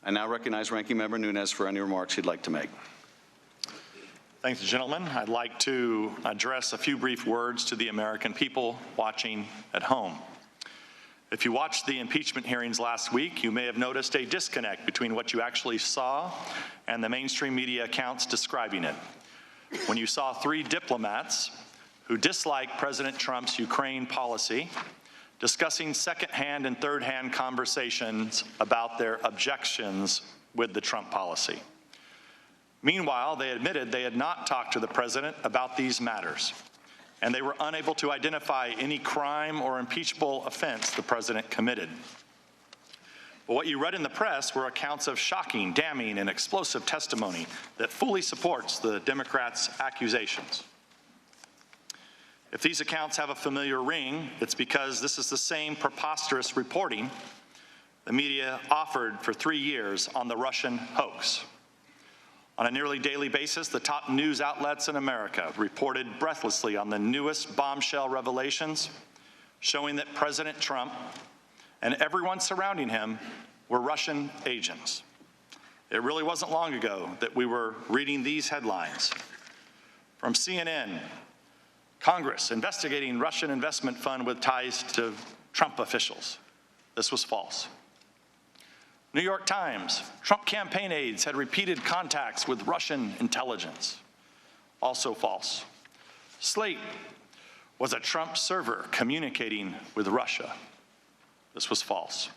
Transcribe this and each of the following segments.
I now recognize Ranking Member Nuñes for any remarks he'd like to make. Thank you, gentlemen. I'd like to address a few brief words to the American people watching at home. If you watched the impeachment hearings last week, you may have noticed a disconnect between what you actually saw and the mainstream media accounts describing it. When you saw three diplomats who dislike President Trump's Ukraine policy discussing second-hand and third-hand conversations about their objections with the Trump policy. Meanwhile, they admitted they had not talked to the president about these matters, and they were unable to identify any crime or impeachable offense the president committed. But what you read in the press were accounts of shocking, damning, and explosive testimony that fully supports the Democrats' accusations. If these accounts have a familiar ring, it's because this is the same preposterous reporting the media offered for 3 years on the Russian hoax. On a nearly daily basis, the top news outlets in America reported breathlessly on the newest bombshell revelations showing that President Trump and everyone surrounding him were Russian agents. It really wasn't long ago that we were reading these headlines. From CNN, Congress investigating Russian investment fund with ties to Trump officials. This was false. New York Times, Trump campaign aides had repeated contacts with Russian intelligence. Also false. Slate was a Trump server communicating with Russia. This was false.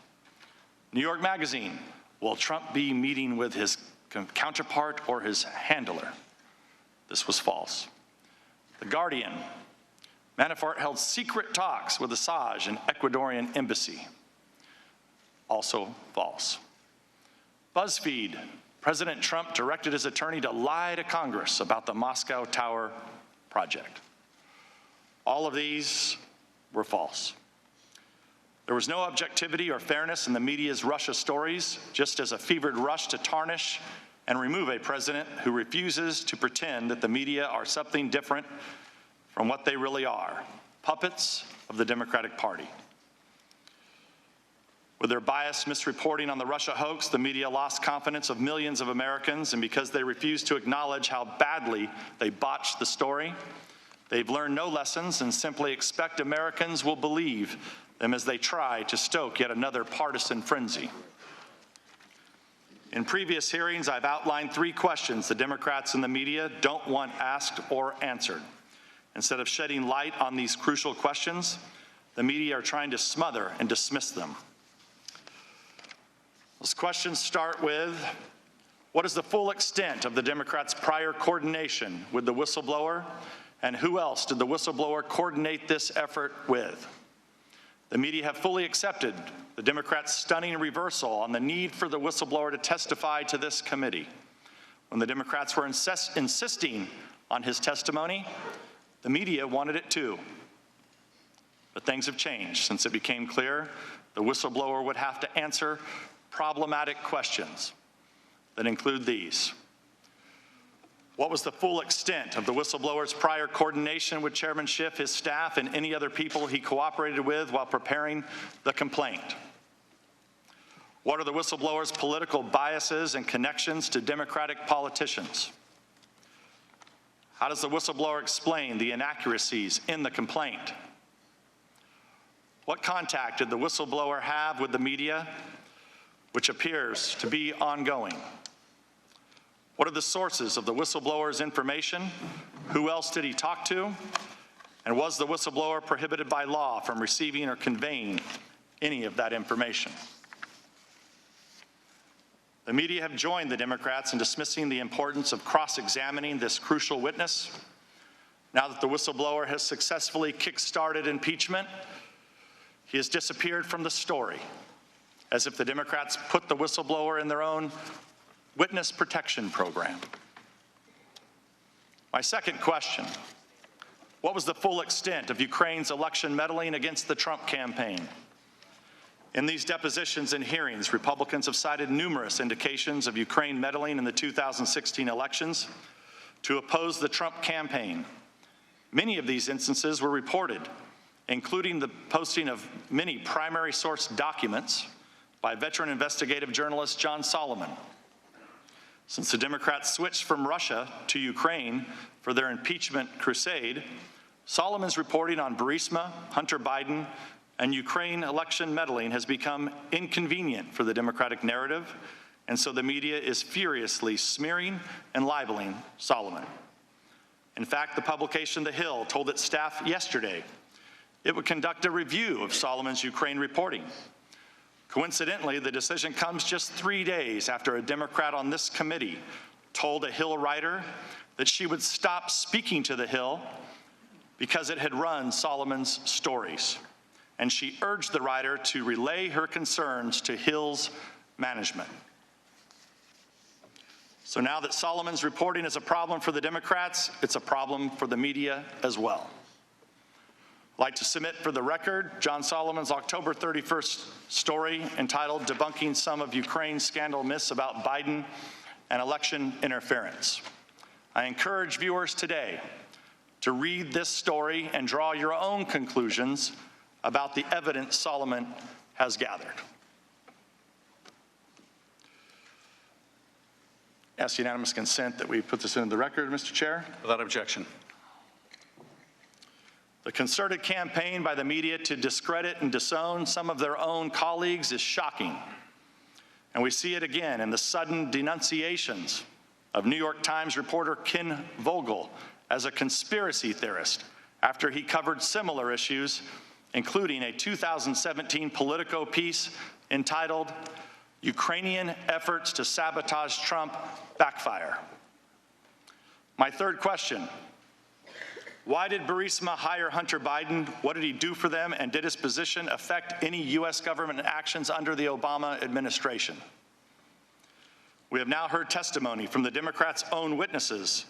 New York Magazine, will Trump be meeting with his counterpart or his handler? This was false. The Guardian, Manafort held secret talks with Assange and Ecuadorian embassy. Also false. BuzzFeed, President Trump directed his attorney to lie to Congress about the Moscow Tower project. All of these were false. There was no objectivity or fairness in the media's Russia stories, just as a fevered rush to tarnish and remove a president who refuses to pretend that the media are something different from what they really are, puppets of the Democratic Party. With their biased misreporting on the Russia hoax, the media lost confidence of millions of Americans, and because they refused to acknowledge how badly they botched the story, they've learned no lessons and simply expect Americans will believe them as they try to stoke yet another partisan frenzy. In previous hearings, I've outlined 3 questions the Democrats and the media don't want asked or answered. Instead of shedding light on these crucial questions, the media are trying to smother and dismiss them. Those questions start with, what is the full extent of the Democrats' prior coordination with the whistleblower, and who else did the whistleblower coordinate this effort with? The media have fully accepted the Democrats' stunning reversal on the need for the whistleblower to testify to this committee. When the Democrats were insisting on his testimony, the media wanted it too. But things have changed since it became clear the whistleblower would have to answer problematic questions that include these. What was the full extent of the whistleblower's prior coordination with Chairman Schiff, his staff, and any other people he cooperated with while preparing the complaint? What are the whistleblower's political biases and connections to Democratic politicians? How does the whistleblower explain the inaccuracies in the complaint? What contact did the whistleblower have with the media, which appears to be ongoing? What are the sources of the whistleblower's information? Who else did he talk to? And was the whistleblower prohibited by law from receiving or conveying any of that information? The media have joined the Democrats in dismissing the importance of cross-examining this crucial witness. Now that the whistleblower has successfully kick-started impeachment, he has disappeared from the story, as if the Democrats put the whistleblower in their own witness protection program. My second question, what was the full extent of Ukraine's election meddling against the Trump campaign? In these depositions and hearings, Republicans have cited numerous indications of Ukraine meddling in the 2016 elections to oppose the Trump campaign. Many of these instances were reported, including the posting of many primary source documents by veteran investigative journalist John Solomon. Since the Democrats switched from Russia to Ukraine for their impeachment crusade, Solomon's reporting on Burisma, Hunter Biden, and Ukraine election meddling has become inconvenient for the Democratic narrative, and so the media is furiously smearing and libeling Solomon. In fact, the publication The Hill told its staff yesterday it would conduct a review of Solomon's Ukraine reporting. Coincidentally, the decision comes just 3 days after a Democrat on this committee told a Hill writer that she would stop speaking to The Hill because it had run Solomon's stories. And she urged the writer to relay her concerns to Hill's management. So now that Solomon's reporting is a problem for the Democrats, it's a problem for the media as well. I'd like to submit for the record John Solomon's October 31st story entitled "Debunking Some of Ukraine's Scandal Myths About Biden and Election Interference." I encourage viewers today to read this story and draw your own conclusions about the evidence Solomon has gathered. Ask unanimous consent that we put this into the record, Mr. Chair. Without objection. The concerted campaign by the media to discredit and disown some of their own colleagues is shocking. And we see it again in the sudden denunciations of New York Times reporter Ken Vogel as a conspiracy theorist after he covered similar issues, including a 2017 Politico piece entitled "Ukrainian Efforts to Sabotage Trump Backfire." My third question: why did Burisma hire Hunter Biden? What did he do for them? And did his position affect any U.S. government actions under the Obama administration? We have now heard testimony from the Democrats' own witnesses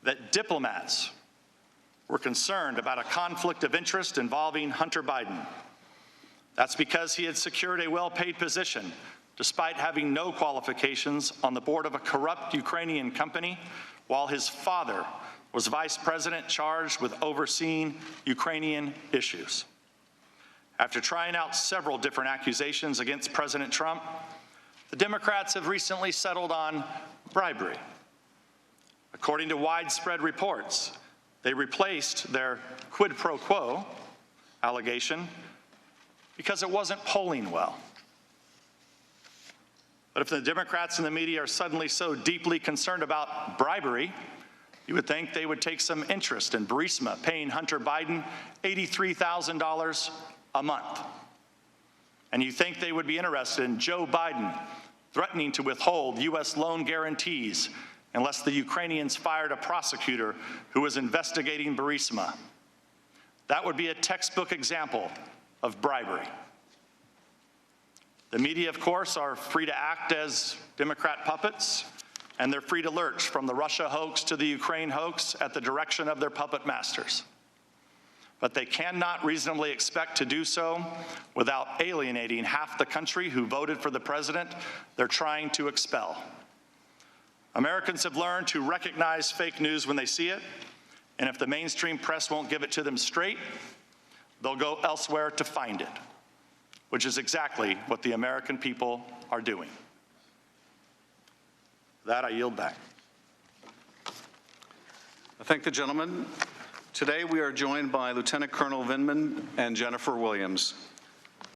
that diplomats were concerned about a conflict of interest involving Hunter Biden. That's because he had secured a well-paid position despite having no qualifications on the board of a corrupt Ukrainian company, while his father was vice president charged with overseeing Ukrainian issues. After trying out several different accusations against President Trump, the Democrats have recently settled on bribery. According to widespread reports, they replaced their quid pro quo allegation because it wasn't polling well. But if the Democrats and the media are suddenly so deeply concerned about bribery, you would think they would take some interest in Burisma paying Hunter Biden $83,000 a month. And you think they would be interested in Joe Biden threatening to withhold U.S. loan guarantees unless the Ukrainians fired a prosecutor who was investigating Burisma. That would be a textbook example of bribery. The media, of course, are free to act as Democrat puppets, and they're free to lurch from the Russia hoax to the Ukraine hoax at the direction of their puppet masters. But they cannot reasonably expect to do so without alienating half the country who voted for the president they're trying to expel. Americans have learned to recognize fake news when they see it, and if the mainstream press won't give it to them straight, they'll go elsewhere to find it, which is exactly what the American people are doing. That I yield back. I thank the gentleman. Today we are joined by Lieutenant Colonel Vindman and Jennifer Williams.